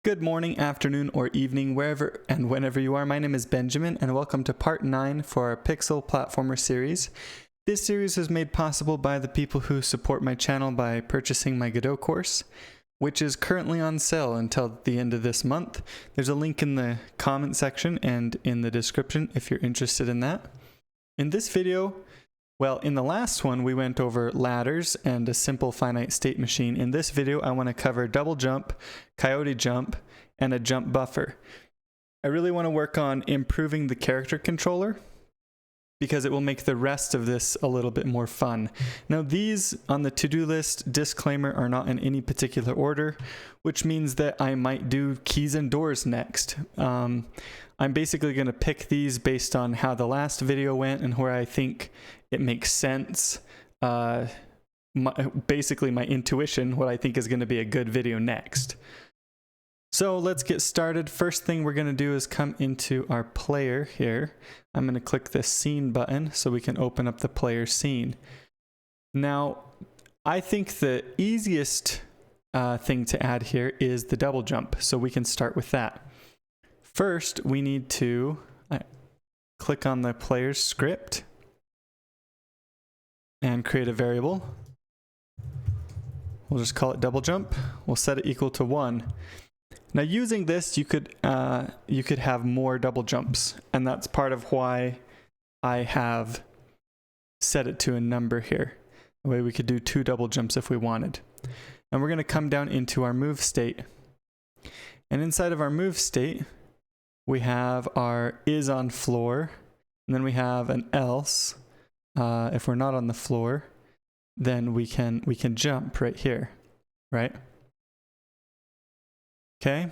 Good morning, afternoon, or evening, wherever and whenever you are. My name is Benjamin, and welcome to part 9 for our Pixel Platformer series. This series is made possible by the people who support my channel by purchasing my Godot course, which is currently on sale until the end of this month. There's a link in the comment section and in the description if you're interested in that. In this video, well, in the last one, we went over ladders and a simple finite state machine. In this video, I want to cover double jump, Coyote Jump, and a jump buffer. I really want to work on improving the character controller because it will make the rest of this a little bit more fun. Now, these on the to-do list, disclaimer, are not in any particular order, which means that I might do keys and doors next. I'm basically going to pick these based on how the last video went and where I think it makes sense. Basically my intuition, what I think is going to be a good video next. So let's get started. First thing we're going to do is come into our player here. I'm going to click the scene button so we can open up the player scene. Now, I think the easiest thing to add here is the double jump, so we can start with that. First, we need to click on the player's script and create a variable. We'll just call it double jump. We'll set it equal to 1. Now, using this, you could have more double jumps, and that's part of why I have set it to a number here. The way we could do 2 double jumps if we wanted. And we're going to come down into our move state. And inside of our move state, we have our is on floor, and then we have an else. If we're not on the floor, then we can jump right here, right? Okay,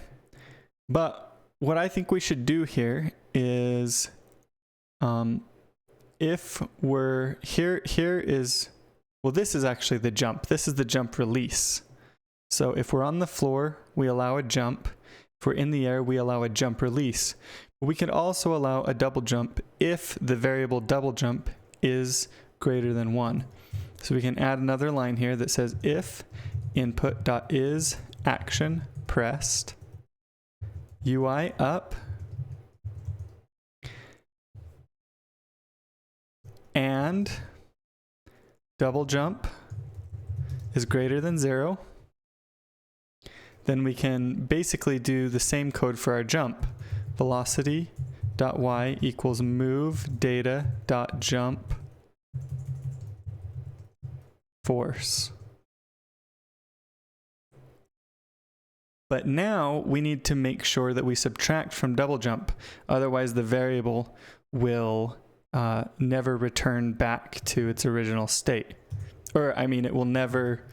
but what I think we should do here is, if we're here is, well, this is actually the jump. This is the jump release. So if we're on the floor, we allow a jump. If we're in the air, we allow a jump release. But we can also allow a double jump if the variable double jump is greater than 1. So we can add another line here that says if input.is action pressed UI up and double jump is greater than 0, then we can basically do the same code for our jump. Velocity.y equals move data.jump force. But now we need to make sure that we subtract from double jump. Otherwise, the variable will never return back to its original state. Or, I mean, it will never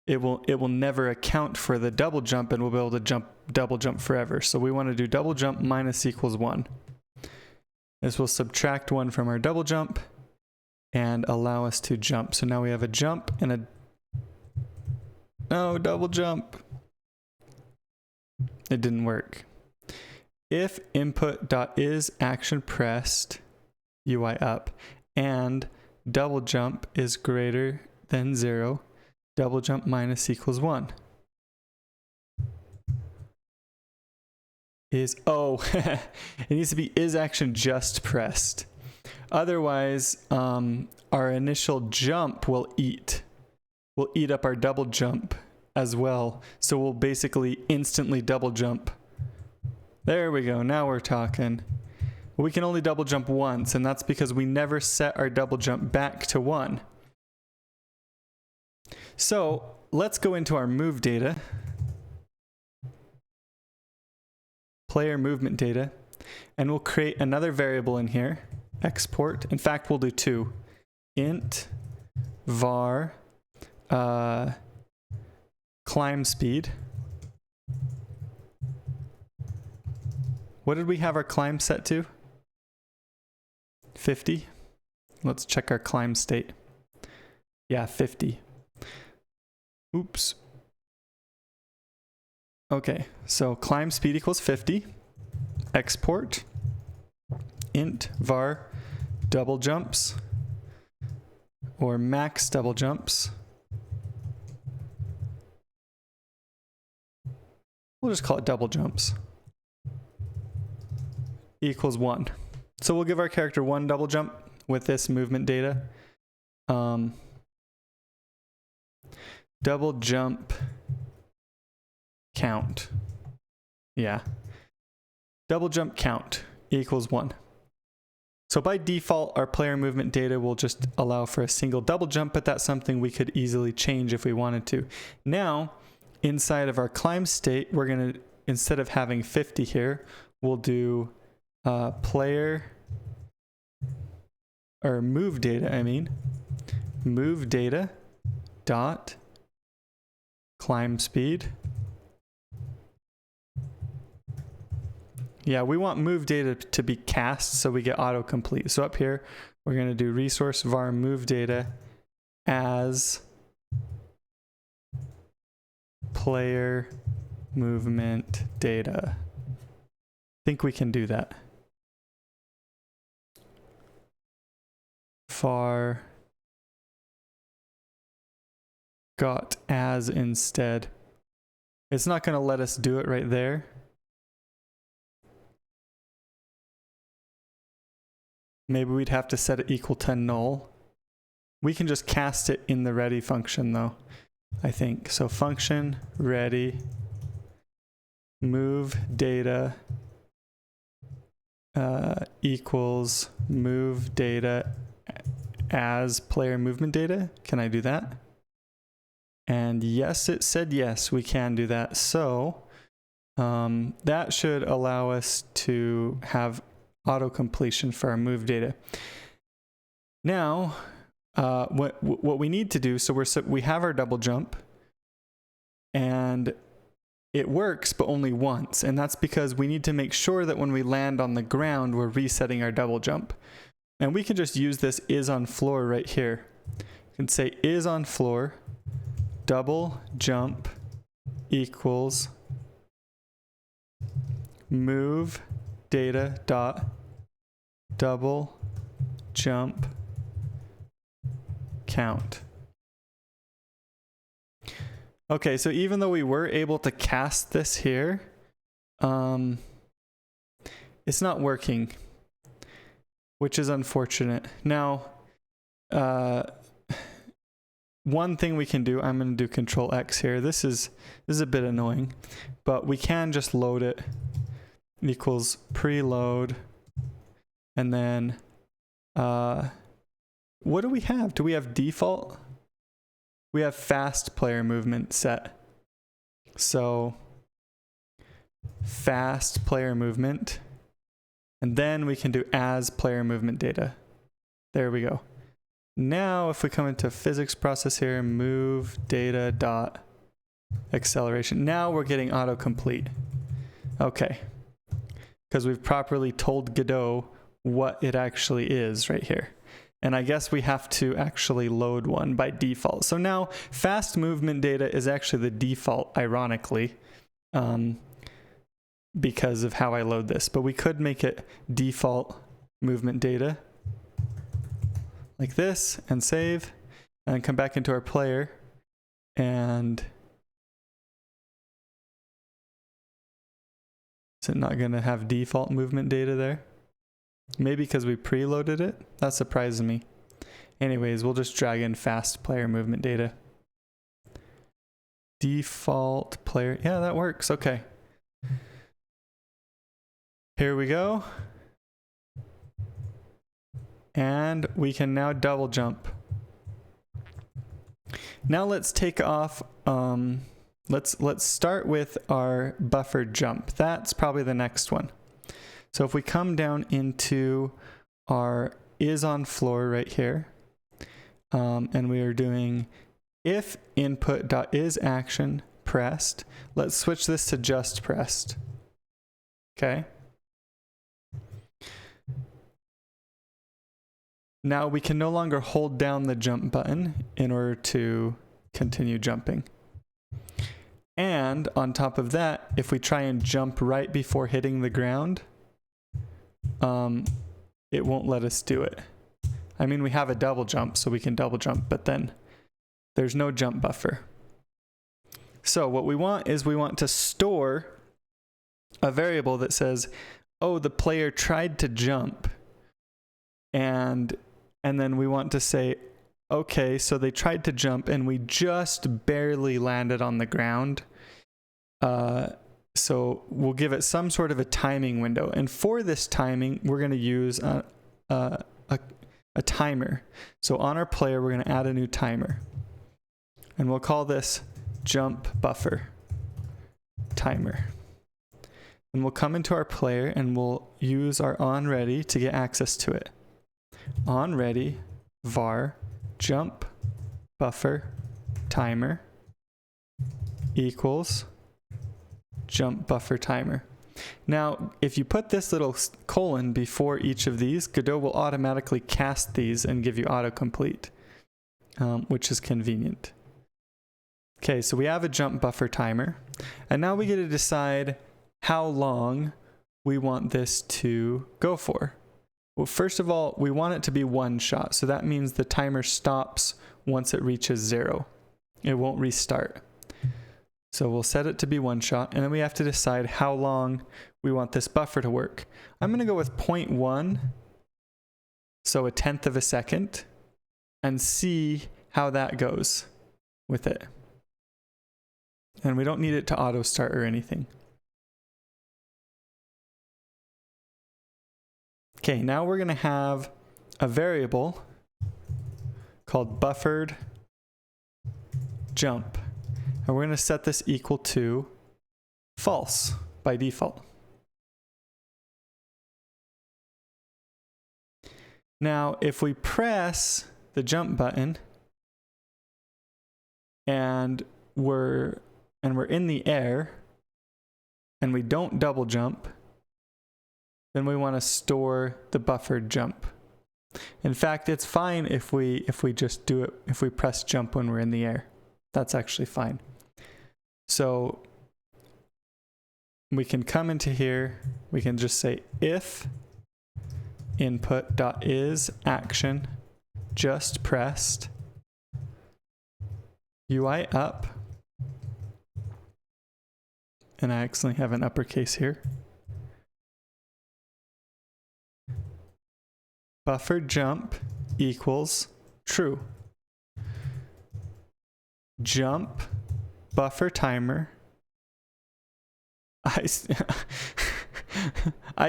account for the double jump, and we'll be able to double jump forever. So we want to do double jump minus equals 1. This will subtract 1 from our double jump and allow us to jump. So now we have a jump and double jump. It didn't work. If input.is action pressed UI up and double jump is greater than 0, double jump minus equals 1. It needs to be is action just pressed. Otherwise, our initial jump will eat up our double jump as well. So we'll basically instantly double jump. There we go. Now we're talking. We can only double jump once, and that's because we never set our double jump back to 1. So let's go into our move data, player movement data, and we'll create another variable in here, export. In fact, we'll do 2. Int var climb speed. What did we have our climb set to? 50. Let's check our climb state. Yeah, 50. Oops. Okay, so climb speed equals 50. Export. Int var double jumps or max double jumps we'll just call it double jumps, equals 1. So we'll give our character 1 double jump with this movement data. Double jump count. Yeah. Double jump count equals 1. So by default, our player movement data will just allow for a single double jump, but that's something we could easily change if we wanted to. Now, inside of our climb state, we're going to, instead of having 50 here, we'll do player, or move data, move data dot climb speed. Yeah, we want move data to be cast so we get autocomplete. So up here, we're going to do resource var move data as player movement data. I think we can do that. Var got as instead. It's not going to let us do it right there. Maybe we'd have to set it equal to null. We can just cast it in the ready function though, I think. So function ready move data equals move data as player movement data. Can I do that? And yes, it said yes, we can do that. So that should allow us to have auto completion for our move data. Now, what we need to do, so we have our double jump, and it works, but only once, and that's because we need to make sure that when we land on the ground, we're resetting our double jump. And we can just use this is on floor right here. You can say is on floor double jump equals move data dot double jump count. Okay, so even though we were able to cast this here, it's not working, which is unfortunate. Now, one thing we can do, I'm going to do Control X here. This is a bit annoying, but we can just load it. Equals preload, and then what do we have? Do we have default? We have fast player movement set. So fast player movement, and then we can do as player movement data. There we go. Now if we come into physics process here, move data dot acceleration. Now we're getting autocomplete. Okay. Because we've properly told Godot what it actually is right here. And I guess we have to actually load one by default. So now fast movement data is actually the default, ironically, because of how I load this. But we could make it default movement data like this and save, and come back into our player and is it not going to have default movement data there? Maybe because we preloaded it? That surprises me. Anyways, we'll just drag in fast player movement data. Default player. Yeah, that works. Okay. Here we go. And we can now double jump. Now let's take off Let's start with our buffered jump. That's probably the next one. So if we come down into our is on floor right here, and we are doing if input.isAction pressed, let's switch this to just pressed. Okay. Now we can no longer hold down the jump button in order to continue jumping. And on top of that, if we try and jump right before hitting the ground, it won't let us do it. I mean, we have a double jump, so we can double jump, but then there's no jump buffer. So what we want is we want to store a variable that says, oh, the player tried to jump. And then we want to say, okay, so they tried to jump and we just barely landed on the ground. So we'll give it some sort of a timing window. And for this timing, we're going to use a timer. So on our player, we're going to add a new timer. And we'll call this jump buffer timer. And we'll come into our player and we'll use our onReady to get access to it. onReady var jump buffer timer equals jump buffer timer. Now, if you put this little colon before each of these, Godot will automatically cast these and give you autocomplete, which is convenient. Okay, so we have a jump buffer timer, and now we get to decide how long we want this to go for. Well, first of all, we want it to be one shot, so that means the timer stops once it reaches 0. It won't restart. So we'll set it to be one shot, and then we have to decide how long we want this buffer to work. I'm going to go with 0.1, so 1/10 of a second, and see how that goes with it. And we don't need it to auto start or anything. Okay, now we're going to have a variable called buffered jump. And we're going to set this equal to false by default. Now, if we press the jump button and we're in the air and we don't double jump, then we want to store the buffered jump. In fact, it's fine if we just do it, if we press jump when we're in the air. That's actually fine. So we can come into here, we can just say if input.is action just pressed UI up, and I accidentally have an uppercase here, buffered jump equals true. Jump buffer timer. I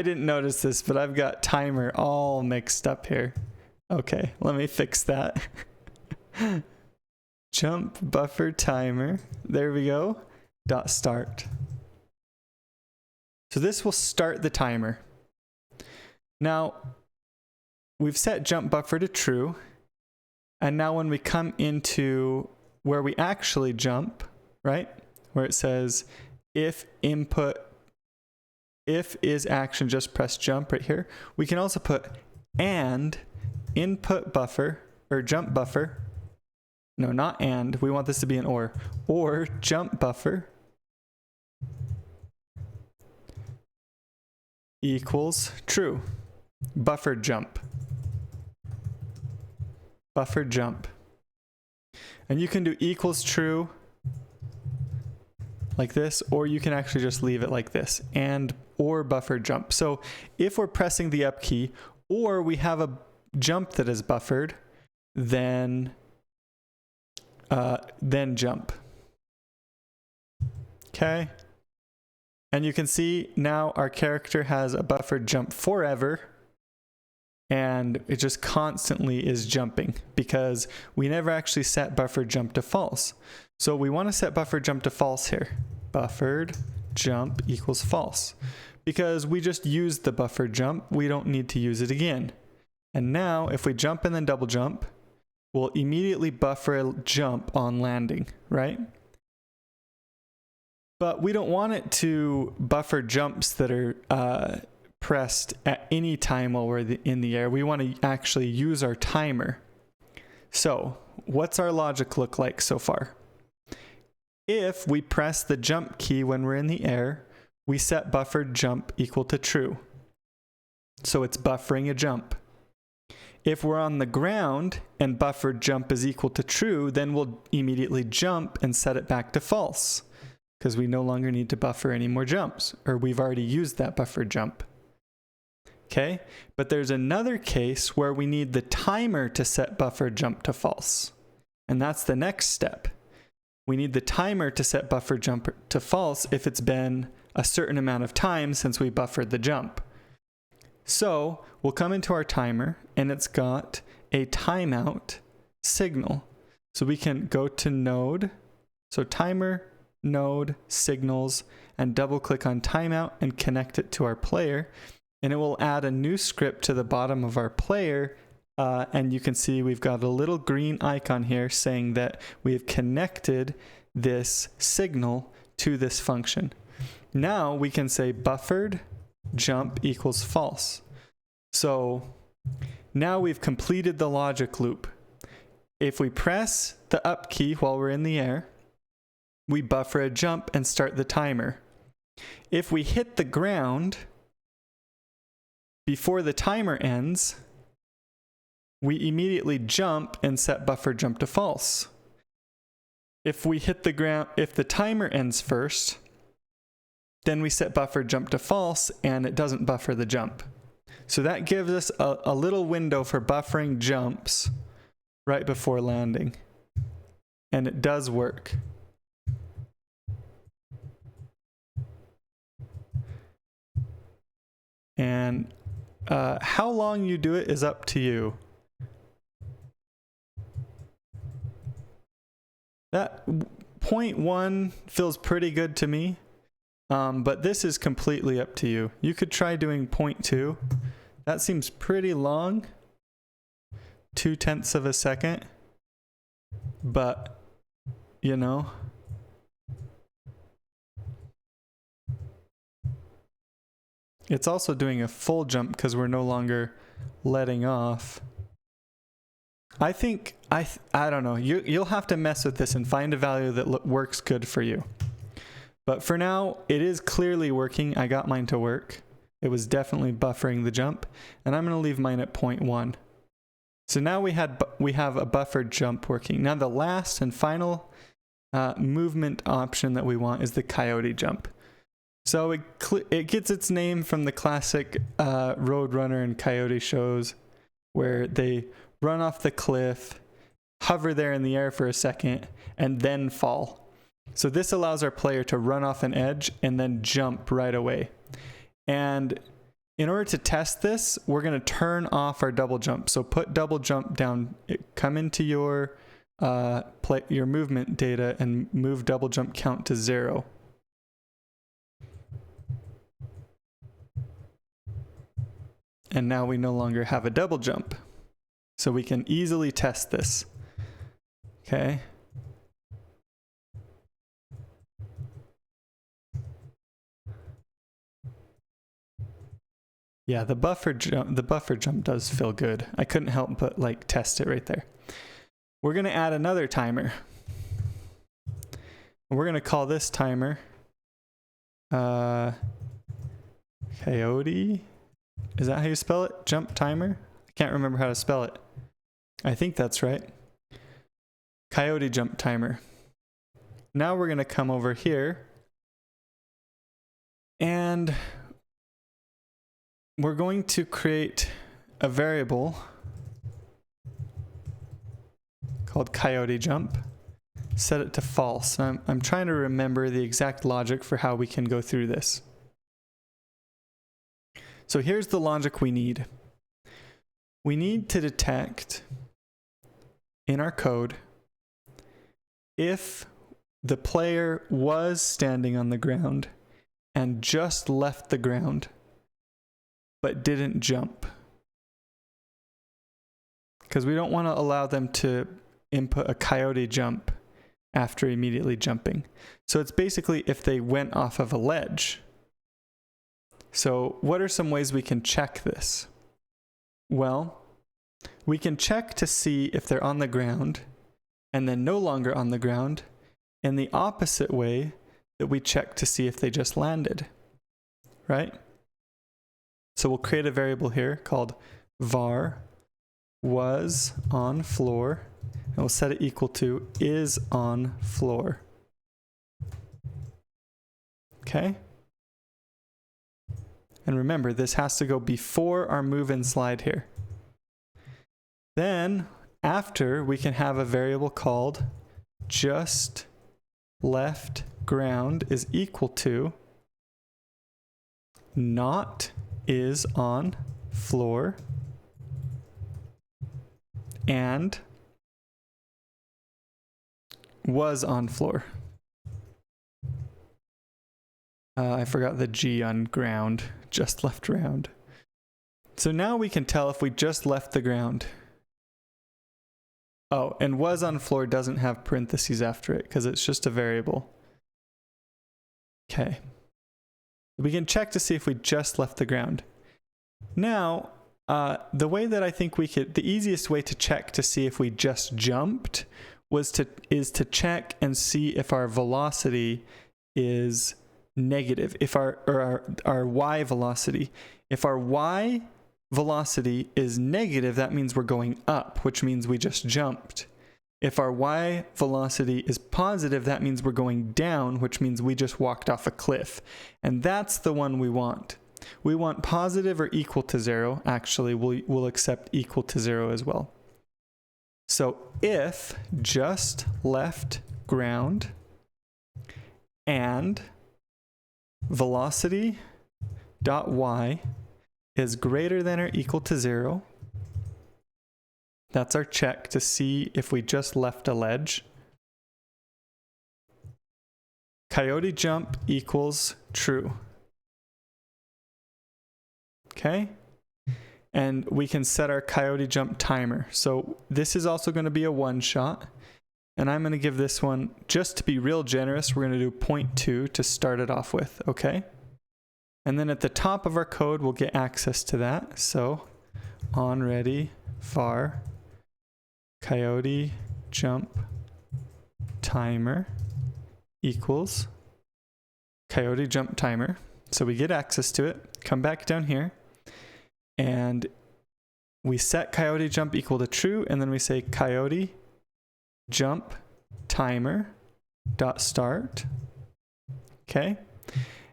didn't notice this, but I've got timer all mixed up here. Okay, let me fix that. Jump buffer timer. There we go. Dot start. So this will start the timer. Now, we've set jump buffer to true. And now when we come into where we actually jump, right? Where it says if is action just press jump right here, we can also put and input buffer or jump buffer. No, not and. We want this to be an or jump buffer equals true. Buffered jump. Buffered jump. And you can do equals true like this, or you can actually just leave it like this, and or buffer jump. So if we're pressing the up key, or we have a jump that is buffered, then jump. Okay. And you can see now our character has a buffered jump forever, and it just constantly is jumping because we never actually set buffered jump to false. So we want to set buffered jump to false here. Buffered jump equals false. Because we just used the buffered jump, we don't need to use it again. And now if we jump and then double jump, we'll immediately buffer a jump on landing, right? But we don't want it to buffer jumps that are pressed at any time while we're in the air. We want to actually use our timer. So what's our logic look like so far? If we press the jump key when we're in the air, we set buffered jump equal to true. So it's buffering a jump. If we're on the ground and buffered jump is equal to true, then we'll immediately jump and set it back to false. because we no longer need to buffer any more jumps, or we've already used that buffer jump. Okay, but there's another case where we need the timer to set buffer jump to false. And that's the next step. We need the timer to set buffer jump to false if it's been a certain amount of time since we buffered the jump. So we'll come into our timer and it's got a timeout signal. So we can go to node, so timer, node, signals, and double click on timeout and connect it to our player. And it will add a new script to the bottom of our player. And you can see we've got a little green icon here saying that we have connected this signal to this function. Now we can say buffered jump equals false. So now we've completed the logic loop. If we press the up key while we're in the air, we buffer a jump and start the timer. If we hit the ground before the timer ends, we immediately jump and set buffer jump to false. If we hit the ground, if the timer ends first, then we set buffer jump to false and it doesn't buffer the jump. So that gives us a little window for buffering jumps right before landing. And it does work. And how long you do it is up to you. That 0.1 feels pretty good to me, but this is completely up to you. You could try doing 0.2. That seems pretty long, 0.2 of a second, but you know. It's also doing a full jump because we're no longer letting off. I think, I don't know, you'll have to mess with this and find a value that works good for you. But for now, it is clearly working. I got mine to work. It was definitely buffering the jump, and I'm going to leave mine at 0.1. So now we have a buffered jump working. Now the last and final movement option that we want is the Coyote Jump. So it gets its name from the classic Roadrunner and Coyote shows where they run off the cliff, hover there in the air for a second, and then fall. So this allows our player to run off an edge and then jump right away. And in order to test this, we're going to turn off our double jump. So put double jump down, come into your movement data and move double jump count to 0. And now we no longer have a double jump. So we can easily test this. Okay. Yeah, the buffer jump does feel good. I couldn't help but test it right there. We're going to add another timer. We're going to call this timer Coyote. Is that how you spell it? Jump timer? I can't remember how to spell it. I think that's right. Coyote Jump timer. Now we're going to come over here and we're going to create a variable called Coyote Jump. Set it to false. I'm trying to remember the exact logic for how we can go through this. So here's the logic we need. We need to detect in our code if the player was standing on the ground and just left the ground but didn't jump. Because we don't want to allow them to input a coyote jump after immediately jumping. So it's basically if they went off of a ledge. So what are some ways we can check this? Well, we can check to see if they're on the ground and then no longer on the ground in the opposite way that we check to see if they just landed, right? So we'll create a variable here called var was on floor, and we'll set it equal to is on floor. Okay? And remember, this has to go before our move and slide here. Then, after, we can have a variable called just left ground is equal to not is on floor and was on floor. I forgot the G on ground, just left ground. So now we can tell if we just left the ground. Oh, and was on floor doesn't have parentheses after it because it's just a variable. Okay. We can check to see if we just left the ground. Now, the way that I think the easiest way to check to see if we just jumped is to check and see if our velocity is negative, if our y velocity. If our y velocity is negative, that means we're going up, which means we just jumped. If our y velocity is positive, that means we're going down, which means we just walked off a cliff. And that's the one we want. We want positive or equal to 0. Actually, we'll accept equal to 0 as well. So if just left ground and velocity dot y is greater than or equal to 0, that's our check to see if we just left a ledge. Coyote jump equals true. Okay? And we can set our coyote jump timer. So this is also going to be a one shot. And I'm going to give this one, just to be real generous, we're going to do 0.2 to start it off with, okay? And then at the top of our code, we'll get access to that. So on ready var coyote jump timer equals coyote jump timer. So we get access to it, come back down here, and we set coyote jump equal to true, and then we say coyote jump timer dot start. Okay?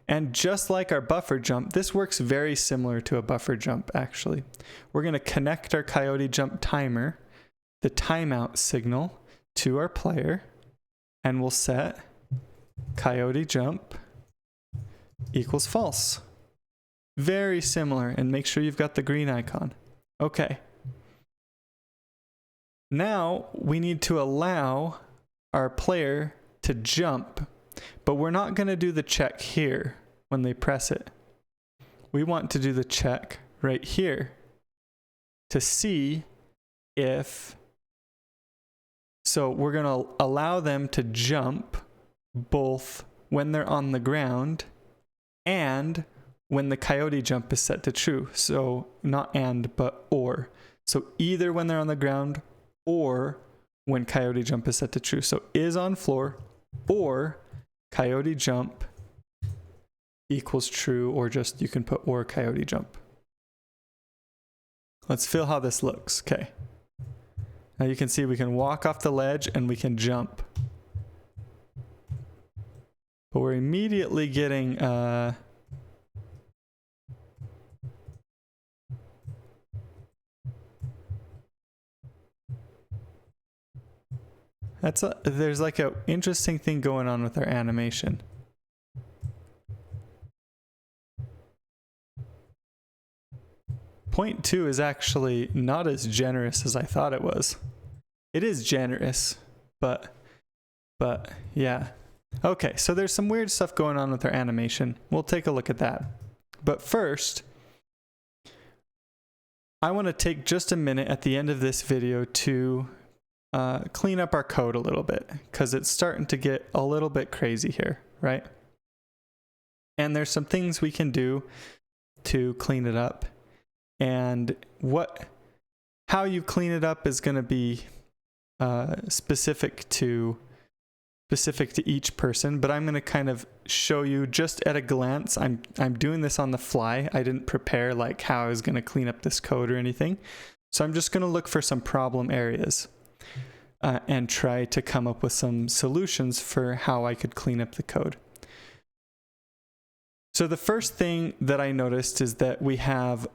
And just like our buffer jump, this works very similar to a buffer jump actually. We're going to connect our coyote jump timer, the timeout signal, to our player, and we'll set coyote jump equals false. Very similar, and make sure you've got the green icon. Okay. Now we need to allow our player to jump, but we're not going to do the check here when they press it. We want to do the check right here to see if, so we're going to allow them to jump both when they're on the ground and when the coyote jump is set to true. So not and, but or. So either when they're on the ground or when coyote jump is set to true. So is on floor or coyote jump equals true, or just you can put or coyote jump. Let's feel how this looks. Okay. Now you can see we can walk off the ledge and we can jump. But we're immediately getting there's like an interesting thing going on with our animation. Point 2 is actually not as generous as I thought it was. It is generous, but yeah. Okay, so there's some weird stuff going on with our animation. We'll take a look at that. But first, I want to take just a minute at the end of this video to clean up our code a little bit, because it's starting to get a little bit crazy here, right? And there's some things we can do to clean it up. And how you clean it up is going to be specific to each person, but I'm going to kind of show you just at a glance. I'm doing this on the fly. I didn't prepare like how I was going to clean up this code or anything. So I'm just going to look for some problem areas and try to come up with some solutions for how I could clean up the code. So the first thing that I noticed is that we have,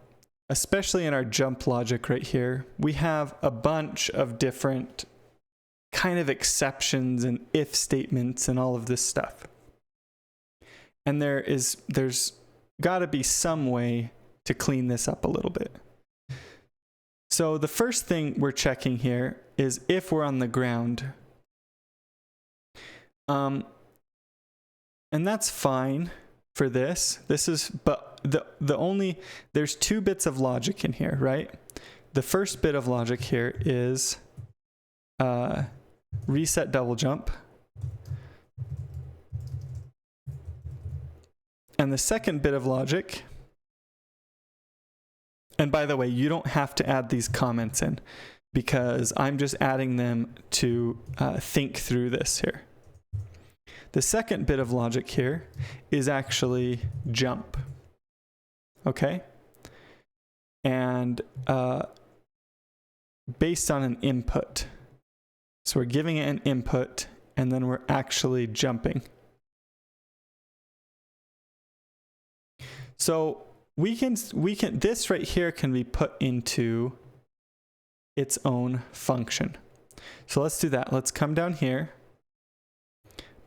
especially in our jump logic right here, we have a bunch of different kind of exceptions and if statements and all of this stuff. And there's got to be some way to clean this up a little bit. So the first thing we're checking here is if we're on the ground. And that's fine for this. But there's two bits of logic in here, right? The first bit of logic here is reset double jump. And the second bit of logic, and by the way, you don't have to add these comments in because I'm just adding them to think through this here. The second bit of logic here is actually jump. Okay? And based on an input. So we're giving it an input and then we're actually jumping. So we can this right here can be put into its own function. So let's do that. Let's come down here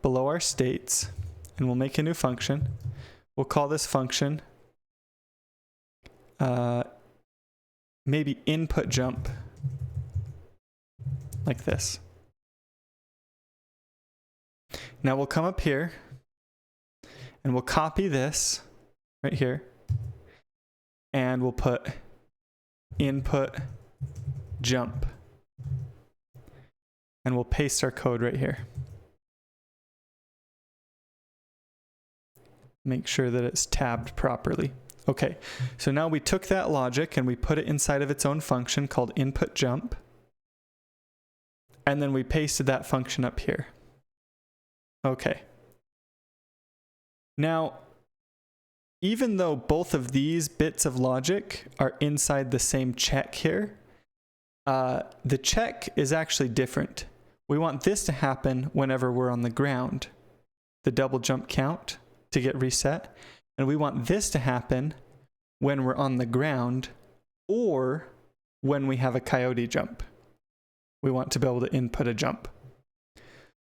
below our states and we'll make a new function. We'll call this function maybe input jump, like this. Now we'll come up here and we'll copy this right here and we'll put input jump and we'll paste our code right here. Make sure that it's tabbed properly. Okay, so now we took that logic and we put it inside of its own function called input jump. And then we pasted that function up here. Okay. Now, even though both of these bits of logic are inside the same check here, the check is actually different. We want this to happen whenever we're on the ground, the double jump count to get reset. And we want this to happen when we're on the ground or when we have a coyote jump. We want to be able to input a jump.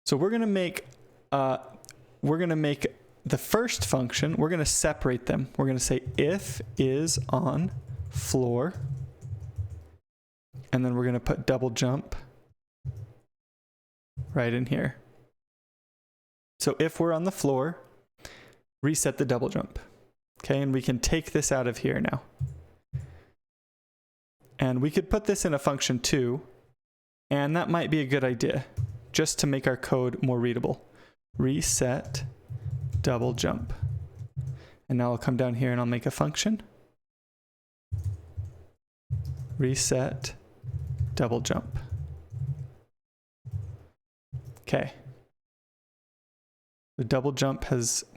So we're going to make the first function, we're going to separate them. We're going to say if is on floor, and then we're going to put double jump right in here. So if we're on the floor, reset the double jump. Okay, and we can take this out of here now. And we could put this in a function too, and that might be a good idea, just to make our code more readable. Reset double jump. And now I'll come down here and I'll make a function. Reset double jump. Okay. The double jump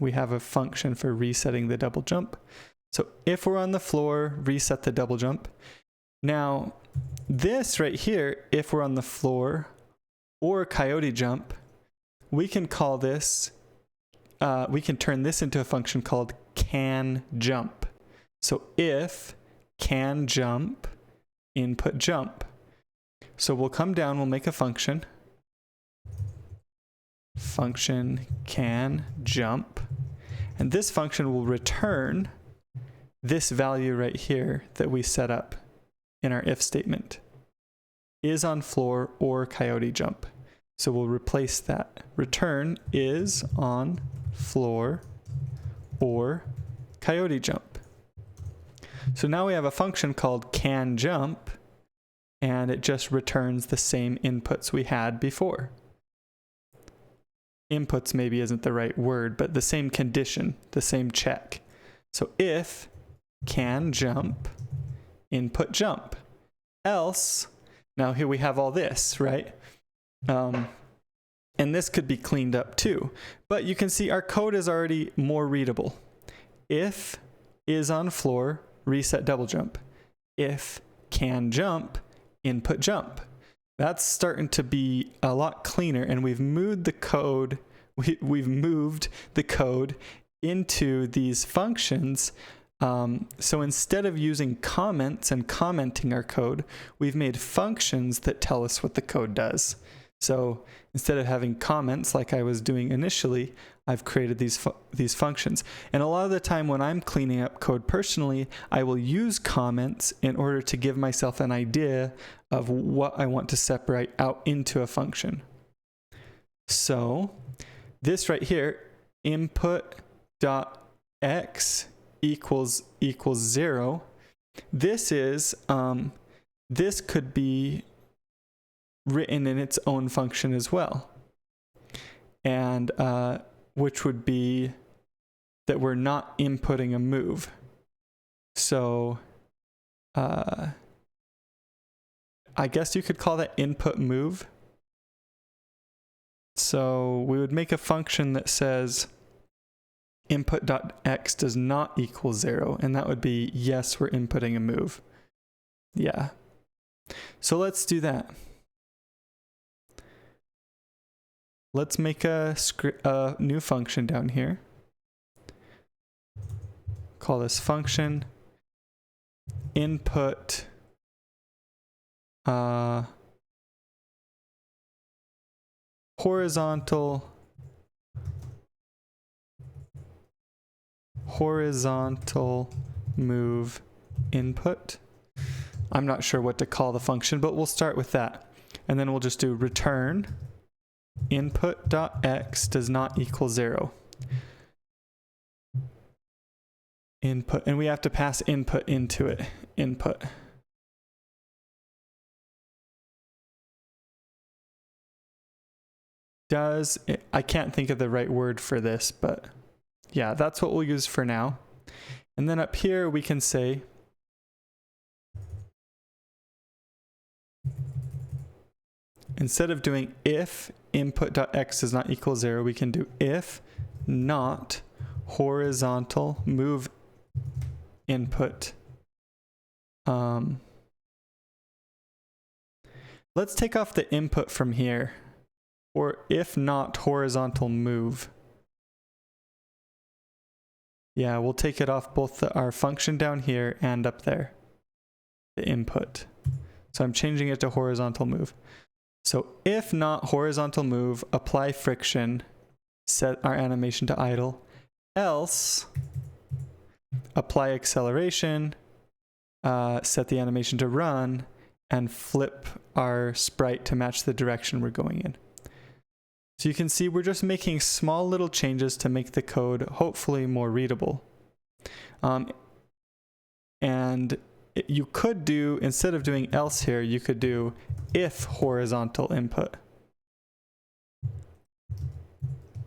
we have a function for resetting the double jump. So if we're on the floor, reset the double jump. Now, this right here, if we're on the floor or coyote jump, we can call this, we can turn this into a function called can jump. So if can jump, input jump. So we'll come down, we'll make a function. Function can jump. And this function will return this value right here that we set up in our if statement. Is on floor or coyote jump. So we'll replace that. Return is on floor or coyote jump. So now we have a function called can jump, and it just returns the same inputs we had before. Inputs maybe isn't the right word, but the same condition, the same check. So if can jump, input jump. Else, now here we have all this, right? And this could be cleaned up too. But you can see our code is already more readable. If is on floor, reset double jump. If can jump, input jump. That's starting to be a lot cleaner, and we've moved the code. We've moved the code into these functions. So instead of using comments and commenting our code, we've made functions that tell us what the code does. So instead of having comments like I was doing initially, I've created these functions. And a lot of the time when I'm cleaning up code personally, I will use comments in order to give myself an idea of what I want to separate out into a function. So this right here, input.x equals 0. This could be written in its own function as well, and which would be that we're not inputting a move. So I guess you could call that input move. So we would make a function that says input.x does not equal 0, and that would be yes, we're inputting a move. Yeah. So let's do that. Let's make a new function down here. Call this function input horizontal move input. I'm not sure what to call the function, but we'll start with that. And then we'll just do return input.x does not equal 0. Input, and we have to pass input into it. Input. I can't think of the right word for this, but yeah, that's what we'll use for now. And then up here we can say instead of doing if input.x does not equal 0, we can do if not horizontal move input. Let's take off the input from here, or if not horizontal move. Yeah, we'll take it off both our function down here and up there, the input. So I'm changing it to horizontal move. So if not horizontal move, apply friction, set our animation to idle, else apply acceleration, set the animation to run, and flip our sprite to match the direction we're going in. So you can see we're just making small little changes to make the code hopefully more readable. And you could do, instead of doing else here, you could do if horizontal input.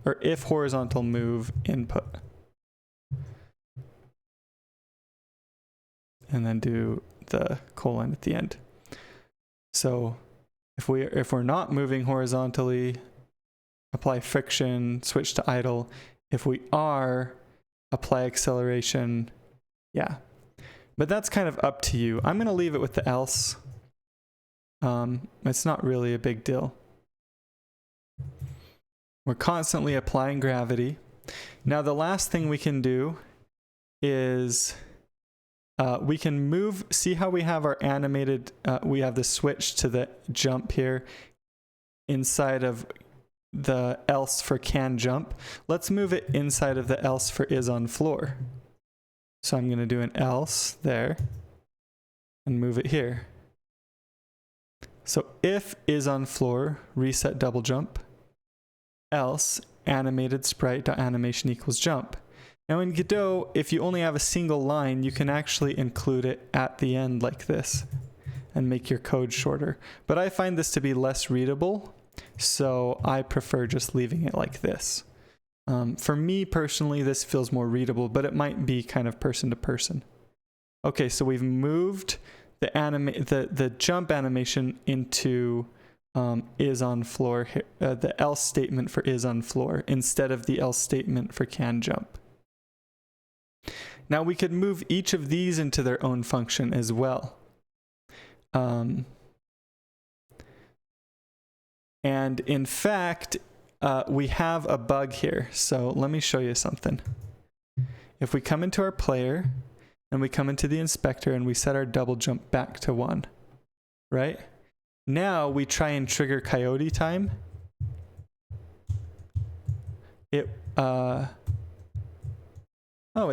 Or if horizontal move input. And then do the colon at the end. So if we're not moving horizontally, apply friction, switch to idle. If we are, apply acceleration. Yeah. But that's kind of up to you. I'm going to leave it with the else. It's not really a big deal. We're constantly applying gravity. Now the last thing we can do is we can move, see how we have our animated, we have the switch to the jump here inside of the else for can jump. Let's move it inside of the else for is on floor. So I'm going to do an else there and move it here. So if is on floor, reset double jump, else animated sprite.animation equals jump. Now in Godot, if you only have a single line, you can actually include it at the end like this and make your code shorter. But I find this to be less readable, so I prefer just leaving it like this. For me personally, this feels more readable, but it might be kind of person to person. Okay, so we've moved the jump animation into is on floor, the else statement for is on floor instead of the else statement for can jump. Now we could move each of these into their own function as well. And in fact, we have a bug here. So let me show you something. if we come into our player and we come into the inspector and we set our double jump back to 1, right? Now we try and trigger coyote time. It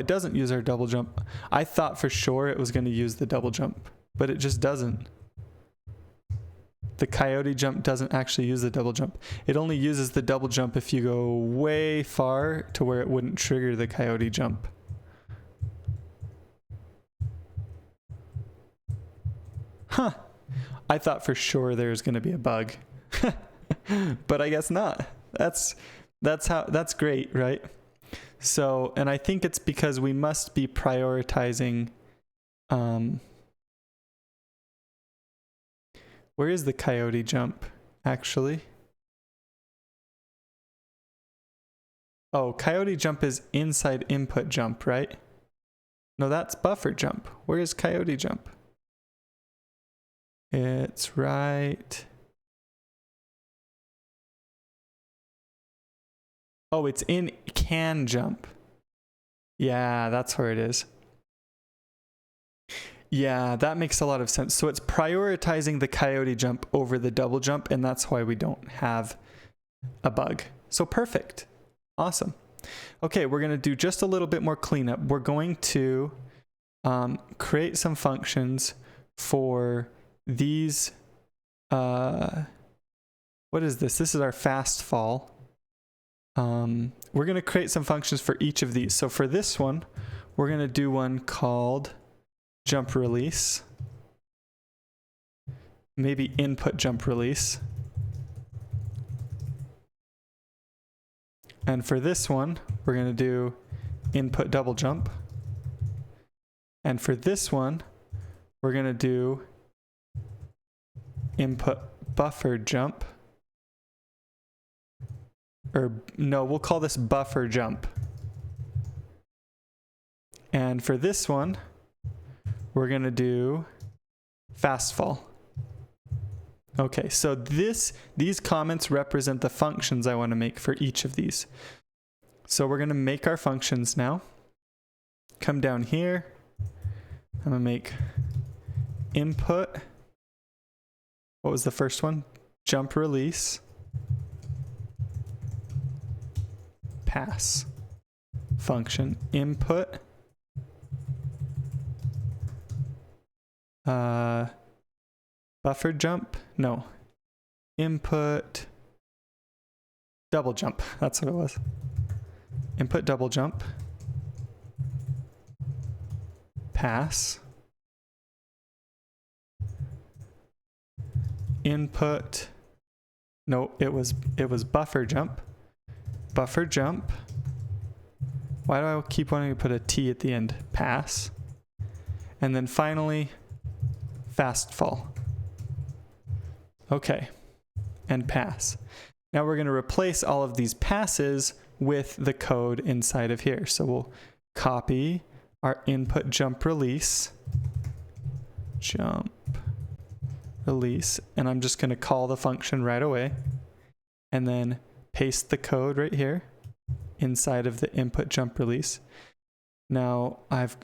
doesn't use our double jump. I thought for sure it was going to use the double jump, but it just doesn't. The coyote jump doesn't actually use the double jump. It only uses the double jump if you go way far to where it wouldn't trigger the coyote jump. Huh. I thought for sure there was going to be a bug. But I guess not. That's great, right? So, and I think it's because we must be prioritizing where is the coyote jump actually? Oh, coyote jump is inside input jump, right? No, that's buffer jump. Where is coyote jump? It's right. Oh, it's in can jump. Yeah, that's where it is. Yeah, that makes a lot of sense. So it's prioritizing the coyote jump over the double jump, and that's why we don't have a bug. So perfect. Awesome. Okay, we're going to do just a little bit more cleanup. We're going to create some functions for these. What is this? This is our fast fall. We're going to create some functions for each of these. So for this one, we're going to do one called jump release, maybe input jump release. And for this one, we're going to do input double jump. And for this one, we're going to do input buffer jump. Or no, we'll call this buffer jump. And for this one, we're going to do fast fall. Okay, so these comments represent the functions I want to make for each of these. So we're going to make our functions now. Come down here. I'm going to make input. What was the first one? Jump release. Pass. Function input. Buffer jump? No. Input double jump. That's what it was. Input double jump. Pass. Input. No, it was buffer jump. Buffer jump. Why do I keep wanting to put a T at the end? Pass. And then finally, fast fall. Okay, and pass. Now we're going to replace all of these passes with the code inside of here. So we'll copy our input jump release, and I'm just going to call the function right away, and then paste the code right here inside of the input jump release. Now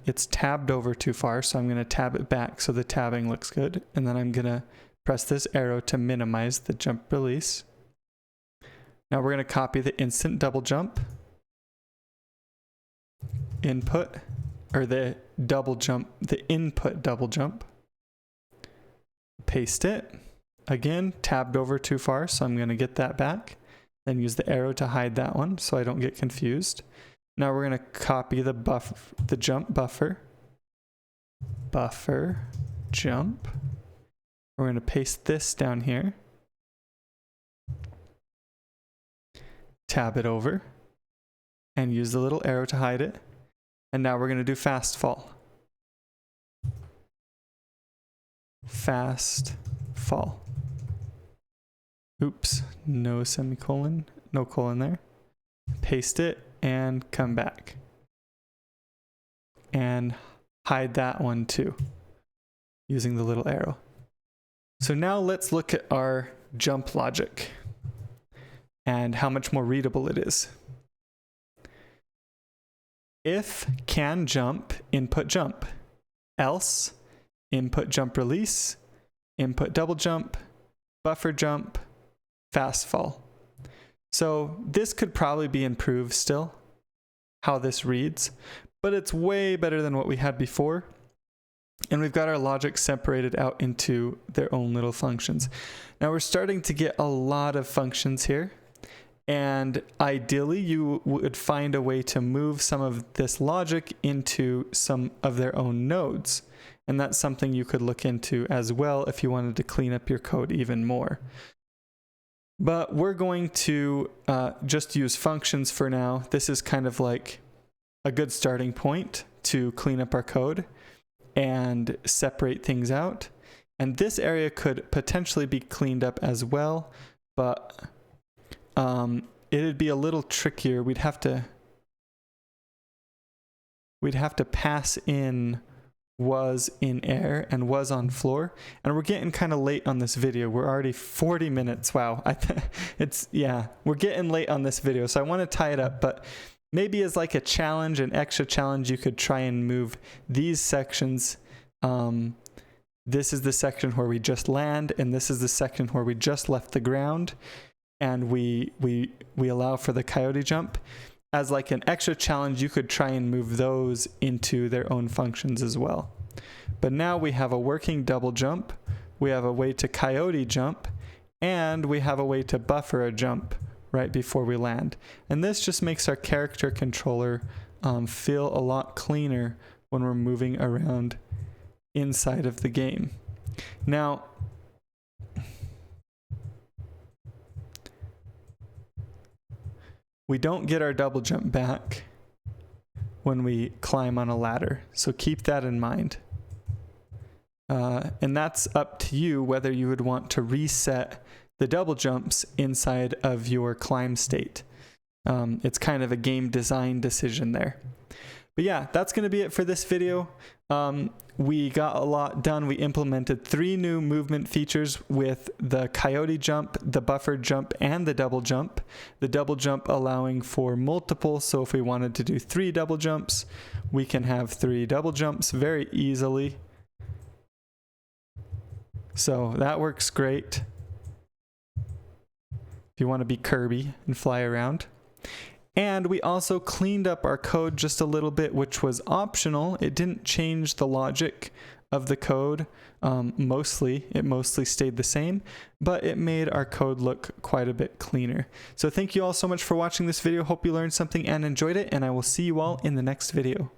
it's tabbed over too far, so I'm going to tab it back so the tabbing looks good, and then I'm going to press this arrow to minimize the jump release. Now we're going to copy the instant double jump input, or the double jump, the input double jump. Paste it. Again, tabbed over too far, so I'm going to get that back. Then use the arrow to hide that one so I don't get confused. Now we're going to copy the jump buffer. Buffer jump. We're going to paste this down here. Tab it over and use the little arrow to hide it. And now we're going to do fast fall. Fast fall. Oops, no semicolon, no colon there. Paste it and come back. And hide that one too, using the little arrow. So now let's look at our jump logic and how much more readable it is. if can jump, input jump, else input jump release, input double jump, buffer jump, fast fall. So this could probably be improved still, how this reads, but it's way better than what we had before. And we've got our logic separated out into their own little functions. Now we're starting to get a lot of functions here. And ideally, you would find a way to move some of this logic into some of their own nodes. And that's something you could look into as well if you wanted to clean up your code even more. But we're going to just use functions for now. This is kind of like a good starting point to clean up our code and separate things out. And this area could potentially be cleaned up as well, but it'd be a little trickier. We'd have to pass in was in air and was on floor, and we're getting kind of late on this video. We're already 40 minutes. Wow. We're getting late on this video, so I want to tie it up, but maybe as like a challenge, an extra challenge, you could try and move these sections. This is the section where we just land, and this is the section where we just left the ground, and we allow for the coyote jump. As like an extra challenge, you could try and move those into their own functions as well. But now we have a working double jump, we have a way to coyote jump, and we have a way to buffer a jump right before we land. And this just makes our character controller feel a lot cleaner when we're moving around inside of the game. Now, we don't get our double jump back when we climb on a ladder, so keep that in mind. And that's up to you whether you would want to reset the double jumps inside of your climb state. It's kind of a game design decision there. But yeah, that's going to be it for this video. We got a lot done. We implemented 3 new movement features with the coyote jump, the buffer jump, and the double jump. The double jump allowing for multiple, so if we wanted to do 3 double jumps, we can have 3 double jumps very easily. So that works great if you want to be Kirby and fly around. And we also cleaned up our code just a little bit, which was optional. It didn't change the logic of the code mostly. It mostly stayed the same, but it made our code look quite a bit cleaner. So thank you all so much for watching this video. Hope you learned something and enjoyed it, and I will see you all in the next video.